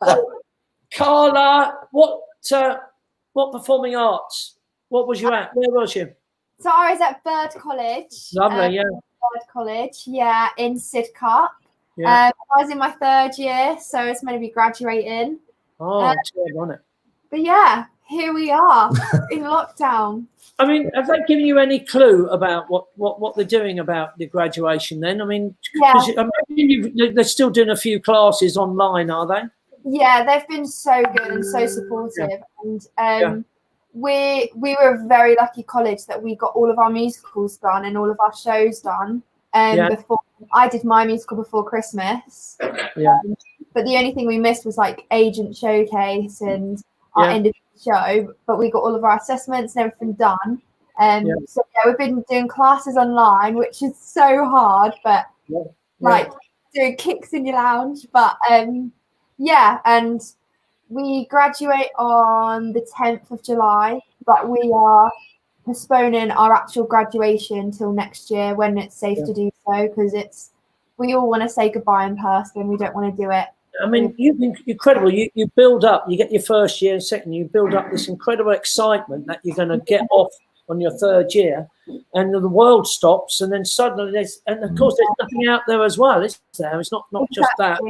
at. Carla, what performing arts? What was you at? Where was you? So I was at Bird College. Lovely, Bird College, in Sidcup. Yeah. I was in my third year, so it's meant to be graduating. Oh, dear, on it. But yeah, here we are in lockdown. I mean, have they given you any clue about what they're doing about the graduation then? I mean, they're still doing a few classes online, are they? Yeah, they've been so good and so supportive. And we were a very lucky college that we got all of our musicals done and all of our shows done. Before I did my musical before Christmas. Yeah. But the only thing we missed was like agent showcase and our end of the show. But we got all of our assessments and everything done. So we've been doing classes online, which is so hard, but like doing kicks in your lounge. But and We graduate on the 10th of July, but we are postponing our actual graduation till next year when it's safe to do so, because we all want to say goodbye in person. We don't want to do it. I mean, you've been incredible. You build up, you get your first year and second, you build up this incredible excitement that you're going to get off on your third year, and the world stops, and then suddenly and of course there's nothing out there as well, is there? It's not just that.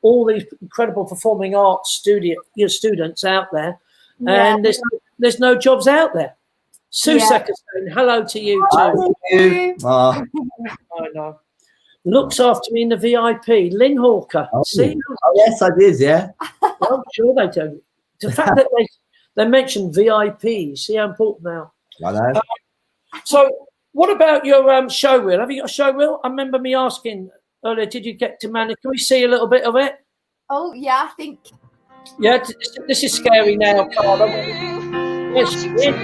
All these incredible performing arts students out there, and there's no jobs out there. Sue Seckers, hello to you too. I know. Looks after me in the VIP. Lynn Hawker. See? Oh, yes, I did, yeah. Well, I'm sure they do. The fact that they mentioned VIP, see how important they are. I know. So what about your show reel? Have you got a show reel? I remember me asking earlier, did you get to manage? Can we see a little bit of it? Oh, yeah, I think. Yeah, this is scary now, Carla. Yes, you did.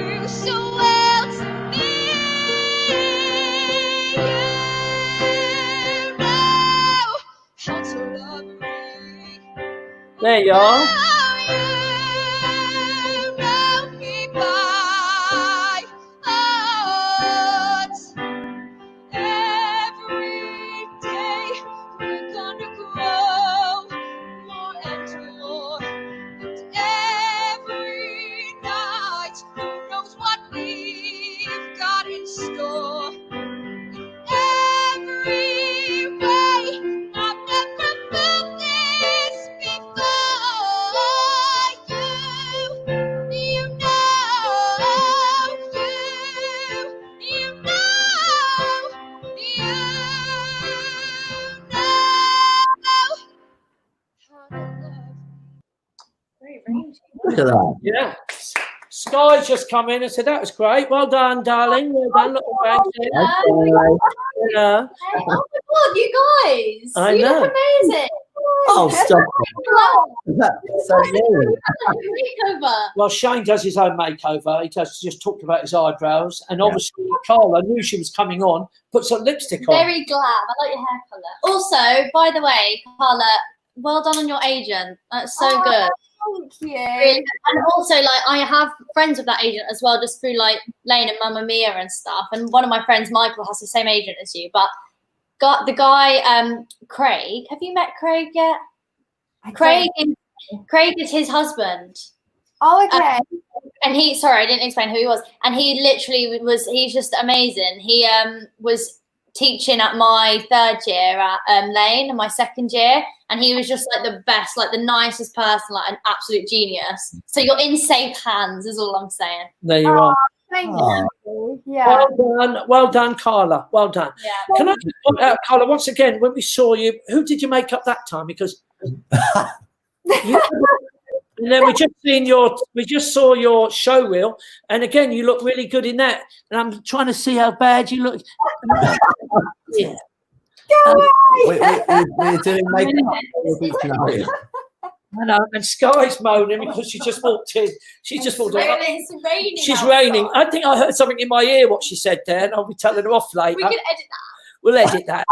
There you are. Look at that. Yeah. Sky's just come in and said, that was great. Well done, darling. Well done. Little bang. Yeah. Oh my God, you guys. I you know. look amazing. Oh, stop. That's so new. Makeover. Well, Shane does his own makeover. He just talked about his eyebrows. And obviously, Carla knew she was coming on, put some lipstick on. Very glad. I like your hair colour. Also, by the way, Carla, well done on your agent. That's so good. Thank you. And also, like, I have friends with that agent as well, just through like Lane and Mamma Mia and stuff. And one of my friends, Michael, has the same agent as you. But the guy, Craig. Have you met Craig yet? Craig is his husband. Oh, okay. And I didn't explain who he was. And he literally he's just amazing. He was teaching at my third year at Lane and my second year, and he was just like the best, like the nicest person, like an absolute genius. So you're in safe hands is all I'm saying. There you are. Thank you. Yeah. Well done, Carla. Well done. Yeah. Can I just point out, Carla, once again, when we saw you, who did you make up that time? Because and then we just saw your show reel, and again you look really good in that. And I'm trying to see how bad you look. Yeah. We're doing makeup. I know, and Sky's moaning because she just walked in. She's just walked in. It's raining. She's outside. raining. I think I heard something in my ear, what she said there, and I'll be telling her off later. We can edit that. We'll edit that.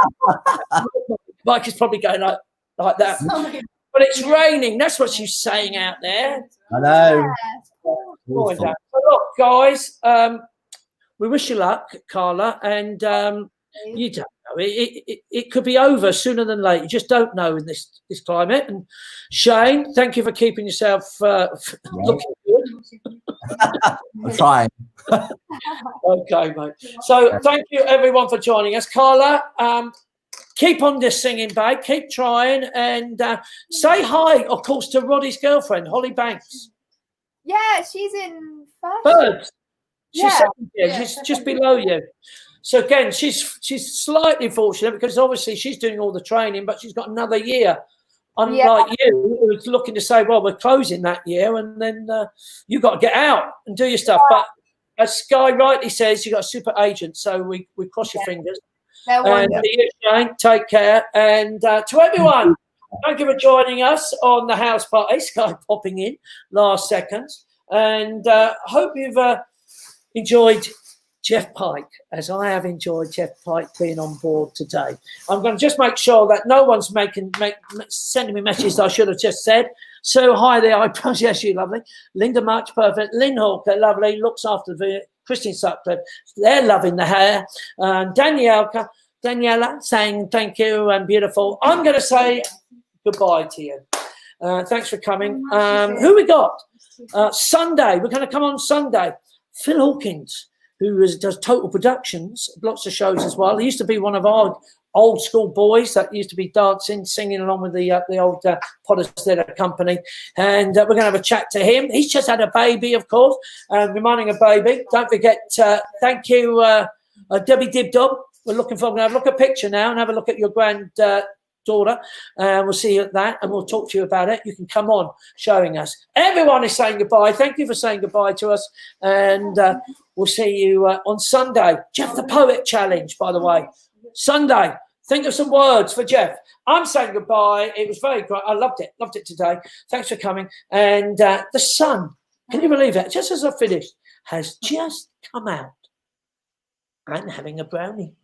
Mike is probably going like that. Sorry. But it's raining. That's what she's saying out there. I know. So look, guys, we wish you luck, Carla, and you don't know. It could be over sooner than later. You just don't know in this climate. And Shane, thank you for keeping yourself looking good. I'm trying. Okay, mate. So thank you, everyone, for joining us. Carla, keep on this singing, babe. Keep trying. And say hi, of course, to Roddy's girlfriend, Holly Banks. Yeah, she's in first. Birds. She's Yeah. second year. She's just below you. So again, she's slightly fortunate because obviously she's doing all the training, but she's got another year. Unlike you, who was looking to say, well, we're closing that year, and then you got to get out and do your stuff. But as Sky rightly says, you got a super agent, so we cross your fingers. And Shane, take care. And to everyone, thank you for joining us on the house party. Sky popping in last seconds, and hope you've enjoyed Geoff Pike, as I have enjoyed Geoff Pike being on board today. I'm going to just make sure that no one's sending me messages I should have just said. So hi there, I promise, yes, you lovely. Linda Much, perfect. Lynn Hawker, lovely, looks after the Christine Sutcliffe. They're loving the hair. Daniela saying thank you and beautiful. I'm going to say goodbye to you. Thanks for coming. Who we got? Sunday. We're going to come on Sunday. Phil Hawkins, who does Total Productions, lots of shows as well. He used to be one of our old school boys that used to be dancing, singing along with the old Potters Theatre Company. And we're going to have a chat to him. He's just had a baby, of course, reminding a baby. Don't forget, thank you, Debbie Dibdob. We're looking forward to have a look at a picture now and have a look at your granddaughter. We'll see you at that and we'll talk to you about it. You can come on showing us. Everyone is saying goodbye. Thank you for saying goodbye to us. And we'll see you on Sunday. Geoff the Poet Challenge, by the way. Sunday. Think of some words for Geoff. I'm saying goodbye. It was very great. I loved it. Loved it today. Thanks for coming. And the sun, can you believe it? Just as I finished, has just come out. I'm having a brownie.